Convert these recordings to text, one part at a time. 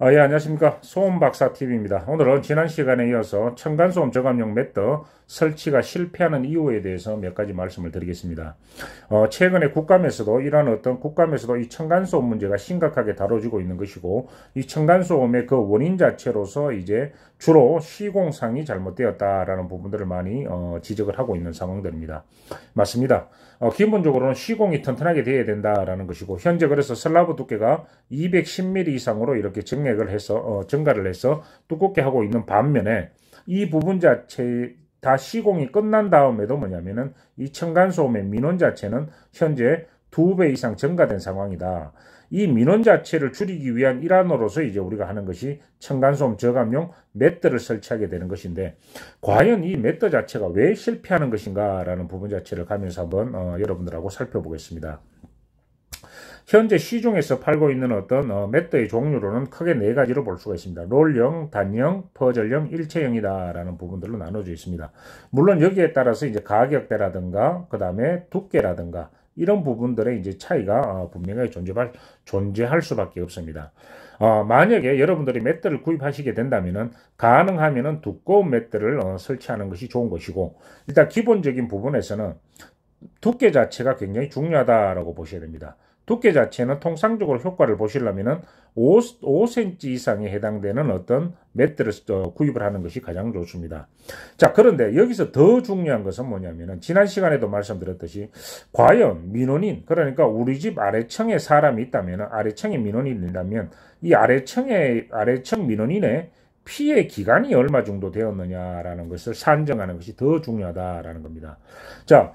예, 안녕하십니까. 소음박사TV입니다. 오늘은 지난 시간에 이어서 층간소음 저감용 매트 설치가 실패하는 이유에 대해서 몇 가지 말씀을 드리겠습니다. 최근에 국감에서도 이 층간소음 문제가 심각하게 다뤄지고 있는 것이고, 이 층간소음의 그 원인 자체로서 이제 주로 시공상이 잘못되었다라는 부분들을 많이 지적을 하고 있는 상황들입니다. 맞습니다. 기본적으로는 시공이 튼튼하게 되어야 된다라는 것이고, 현재 그래서 슬라브 두께가 210mm 이상으로 이렇게 증가를 해서 두껍게 하고 있는 반면에, 이 부분 자체 다 시공이 끝난 다음에도 뭐냐면은 이 층간소음의 민원 자체는 현재 2배 이상 증가된 상황이다. 이 민원 자체를 줄이기 위한 일환으로서 이제 우리가 하는 것이 층간소음 저감용 매트를 설치하게 되는 것인데, 과연 이 매트 자체가 왜 실패하는 것인가라는 부분 자체를 가면서 한번 여러분들하고 살펴보겠습니다. 현재 시중에서 팔고 있는 매트의 종류로는 크게 네 가지로 볼 수가 있습니다. 롤형, 단형, 퍼즐형, 일체형이다라는 부분들로 나눠져 있습니다. 물론 여기에 따라서 이제 가격대라든가 그 다음에 두께라든가 이런 부분들의 이제 차이가 분명하게 존재할 수밖에 없습니다. 만약에 여러분들이 매트를 구입하시게 된다면은 가능하면은 두꺼운 매트를 설치하는 것이 좋은 것이고, 일단 기본적인 부분에서는 두께 자체가 굉장히 중요하다라고 보셔야 됩니다. 두께 자체는 통상적으로 효과를 보시려면은 5cm 이상에 해당되는 어떤 매트를 구입을 하는 것이 가장 좋습니다. 자, 그런데 여기서 더 중요한 것은 뭐냐면은 지난 시간에도 말씀드렸듯이 과연 민원인, 그러니까 우리 집 아래층에 사람이 있다면, 아래층에 민원인이 있다면 이 아래층 민원인의 피해 기간이 얼마 정도 되었느냐라는 것을 산정하는 것이 더 중요하다라는 겁니다. 자,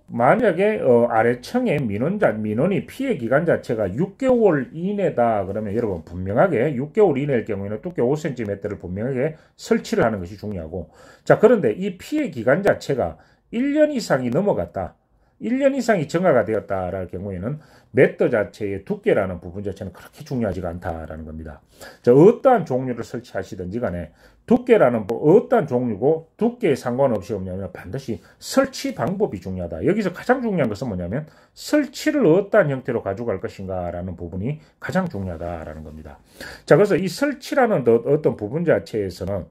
만약에 아래층의 민원이 피해 기간 자체가 6개월 이내다 그러면 여러분 분명하게 6개월 이내일 경우에는 두께 5cm를 분명하게 설치를 하는 것이 중요하고, 자, 그런데 이 피해 기간 자체가 1년 이상이 넘어갔다, 1년 이상이 증가가 되었다라는 경우에는 매트 자체의 두께라는 부분 자체는 그렇게 중요하지가 않다라는 겁니다. 자, 어떠한 종류를 설치하시든지 간에 두께라는 어떠한 종류고 두께에 상관없이 없냐면 반드시 설치 방법이 중요하다. 여기서 가장 중요한 것은 뭐냐면 설치를 어떠한 형태로 가져갈 것인가라는 부분이 가장 중요하다라는 겁니다. 자, 그래서 이 설치라는 어떤 부분 자체에서는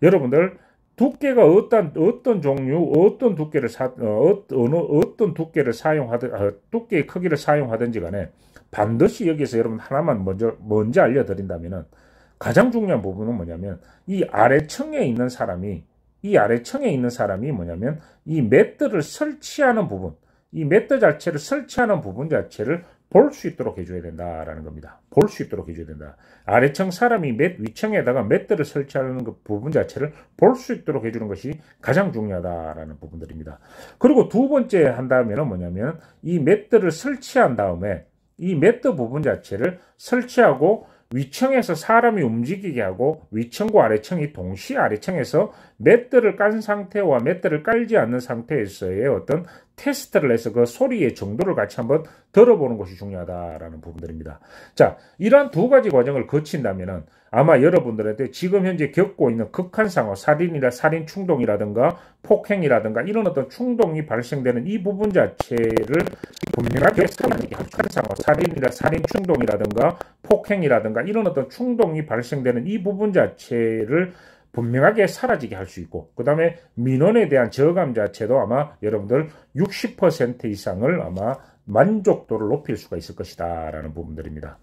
여러분들 두께가 어떤 종류, 어떤 두께를 어떤 두께를 두께의 크기를 사용하든지 간에 반드시 여기서 여러분 하나만 먼저 알려드린다면은 가장 중요한 부분은 뭐냐면 이 아래층에 있는 사람이 뭐냐면 이 매트를 설치하는 부분, 이 매트 자체를 설치하는 부분 자체를 볼 수 있도록 해줘야 된다라는 겁니다. 볼 수 있도록 해줘야 된다. 아래층 사람이 위층에다가 매트를 설치하는 그 부분 자체를 볼 수 있도록 해주는 것이 가장 중요하다라는 부분들입니다. 그리고 두 번째 한다면 뭐냐면 이 매트를 설치한 다음에 이 매트 부분 자체를 설치하고 위층에서 사람이 움직이게 하고 위층과 아래층이 동시에 아래층에서 매트를 깐 상태와 매트를 깔지 않는 상태에서의 어떤 테스트를 해서 그 소리의 정도를 같이 한번 들어보는 것이 중요하다라는 부분들입니다. 자, 이러한 두 가지 과정을 거친다면은 아마 여러분들한테 지금 현재 겪고 있는 극한 상황, 살인 충동이라든가 폭행이라든가 이런 어떤 충동이 발생되는 이 부분 자체를 분명하게 극한 상황, 살인 충동이라든가 폭행이라든가 이런 어떤 충동이 발생되는 이 부분 자체를 분명하게 사라지게 할 수 있고, 그 다음에 민원에 대한 저감 자체도 아마 여러분들 60% 이상을 아마 만족도를 높일 수가 있을 것이다 라는 부분들입니다.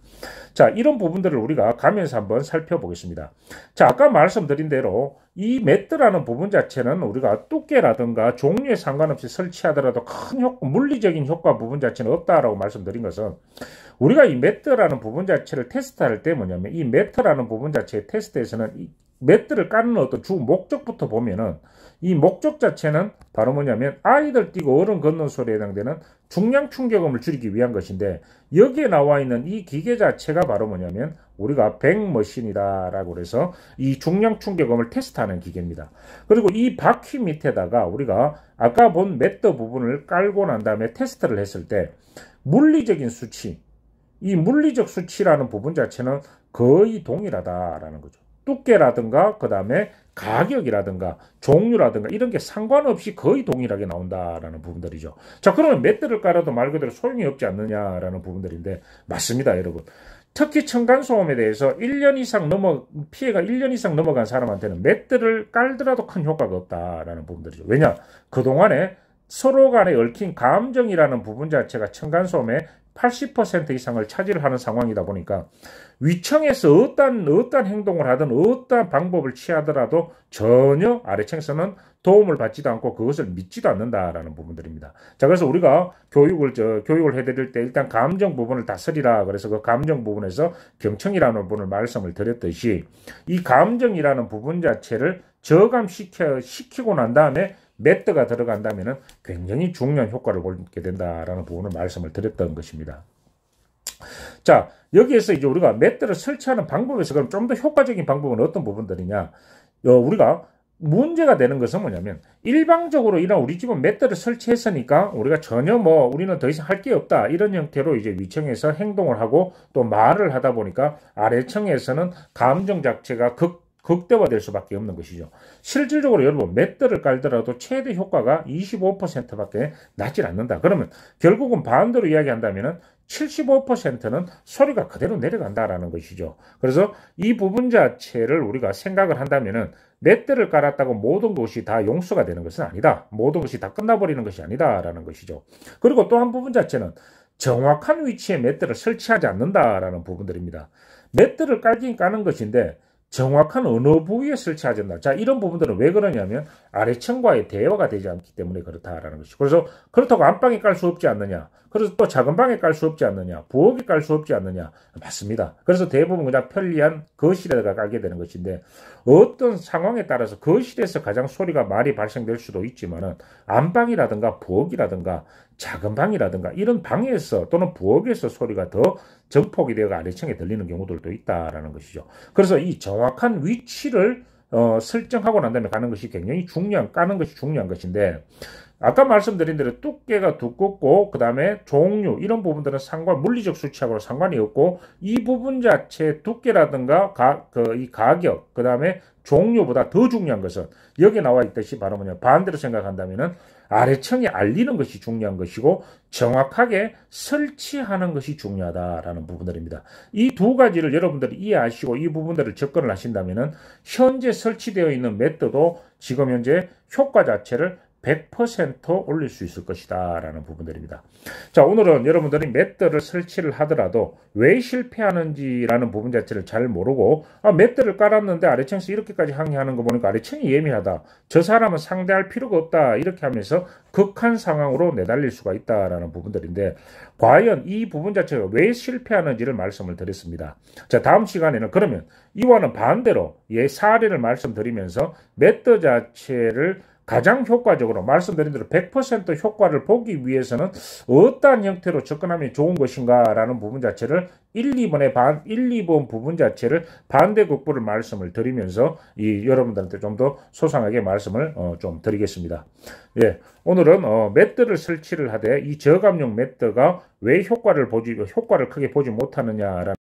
자, 이런 부분들을 우리가 가면서 한번 살펴보겠습니다. 자, 아까 말씀드린 대로 이 매트라는 부분 자체는 우리가 두께라든가 종류에 상관없이 설치하더라도 큰 물리적인 효과 부분 자체는 없다라고 말씀드린 것은, 우리가 이 매트라는 부분 자체를 테스트할 때 뭐냐면 이 매트라는 부분 자체의 테스트에서는 이 매트를 까는 어떤 주 목적부터 보면은 이 목적 자체는 바로 뭐냐면 아이들 뛰고 어른 걷는 소리에 해당되는 중량 충격음을 줄이기 위한 것인데, 여기에 나와 있는 이 기계 자체가 바로 뭐냐면 우리가 백머신이다라고 그래서 이 중량 충격음을 테스트하는 기계입니다. 그리고 이 바퀴 밑에다가 우리가 아까 본 매트 부분을 깔고 난 다음에 테스트를 했을 때 물리적인 수치, 이 물리적 수치라는 부분 자체는 거의 동일하다라는 거죠. 두께라든가 그 다음에 가격이라든가 종류라든가 이런 게 상관없이 거의 동일하게 나온다라는 부분들이죠. 자, 그러면 매트를 깔아도 말 그대로 소용이 없지 않느냐라는 부분들인데, 맞습니다, 여러분. 특히 층간소음에 대해서 피해가 1년 이상 넘어간 사람한테는 매트를 깔더라도 큰 효과가 없다라는 부분들이죠. 왜냐? 그동안에 서로 간에 얽힌 감정이라는 부분 자체가 층간소음의 80% 이상을 차지하는 상황이다 보니까 위층에서 어떤 행동을 하든 어떤 방법을 취하더라도 전혀 아래층에서는 도움을 받지도 않고 그것을 믿지도 않는다라는 부분들입니다. 자, 그래서 우리가 교육을 해드릴 때 일단 감정 부분을 다스리라. 그래서 그 감정 부분에서 경청이라는 부분을 말씀을 드렸듯이 이 감정이라는 부분 자체를 저감시키고 난 다음에 매트가 들어간다면 굉장히 중요한 효과를 보게 된다라는 부분을 말씀을 드렸던 것입니다. 자, 여기에서 이제 우리가 매트를 설치하는 방법에서 그럼 좀 더 효과적인 방법은 어떤 부분들이냐? 우리가 문제가 되는 것은 뭐냐면 일방적으로 이런 우리 집은 매트를 설치했으니까 우리가 전혀 우리는 더 이상 할 게 없다 이런 형태로 이제 위층에서 행동을 하고 또 말을 하다 보니까 아래층에서는 감정 자체가 극대화될 수밖에 없는 것이죠. 실질적으로 여러분 매트를 깔더라도 최대 효과가 25%밖에 나질 않는다. 그러면 결국은 반대로 이야기한다면 75%는 소리가 그대로 내려간다라는 것이죠. 그래서 이 부분 자체를 우리가 생각을 한다면 매트를 깔았다고 모든 것이 다 용서가 되는 것은 아니다. 모든 것이 다 끝나버리는 것이 아니다라는 것이죠. 그리고 또 한 부분 자체는 정확한 위치에 매트를 설치하지 않는다라는 부분들입니다. 매트를 깔긴 까는 것인데 정확한 어느 부위에 설치하지 않는다. 자, 이런 부분들은 왜 그러냐면 아래층과의 대화가 되지 않기 때문에 그렇다라는 것이죠. 그래서 그렇다고 안방에 깔 수 없지 않느냐. 그래서 또 작은 방에 깔 수 없지 않느냐. 부엌에 깔 수 없지 않느냐. 맞습니다. 그래서 대부분 그냥 편리한 거실에다가 깔게 되는 것인데 어떤 상황에 따라서 거실에서 가장 소리가 많이 발생될 수도 있지만은 안방이라든가 부엌이라든가 작은 방이라든가 이런 방에서 또는 부엌에서 소리가 더 전폭이 되어 아래층에 들리는 경우들도 있다라는 것이죠. 그래서 이 정확한 위치를 설정하고 난 다음에 까는 것이 중요한 것인데 아까 말씀드린 대로 두께가 두껍고 그 다음에 종류 이런 부분들은 물리적 수치하고는 상관이 없고 이 부분 자체 두께라든가 이 가격 그 다음에 종류보다 더 중요한 것은 여기 나와 있듯이 바로 반대로 생각한다면은 아래층에 알리는 것이 중요한 것이고 정확하게 설치하는 것이 중요하다라는 부분들입니다. 이 두 가지를 여러분들이 이해하시고 이 부분들을 접근을 하신다면은 현재 설치되어 있는 매트도 지금 현재 효과 자체를 100% 올릴 수 있을 것이다 라는 부분들입니다. 자, 오늘은 여러분들이 매트를 설치를 하더라도 왜 실패하는지라는 부분 자체를 잘 모르고 매트를 깔았는데 아래층에서 이렇게까지 항의하는 거 보니까 아래층이 예민하다. 저 사람은 상대할 필요가 없다. 이렇게 하면서 극한 상황으로 내달릴 수가 있다라는 부분들인데 과연 이 부분 자체가 왜 실패하는지를 말씀을 드렸습니다. 자, 다음 시간에는 그러면 이와는 반대로 사례를 말씀드리면서 매트 자체를 가장 효과적으로 말씀드린 대로 100% 효과를 보기 위해서는 어떠한 형태로 접근하면 좋은 것인가 라는 부분 자체를 1, 2번 부분 자체를 반대급부를 말씀을 드리면서 여러분들한테 좀 더 소상하게 말씀을 좀 드리겠습니다. 예, 오늘은 매트를 설치를 하되 이 저감용 매트가 왜 효과를 크게 보지 못하느냐라는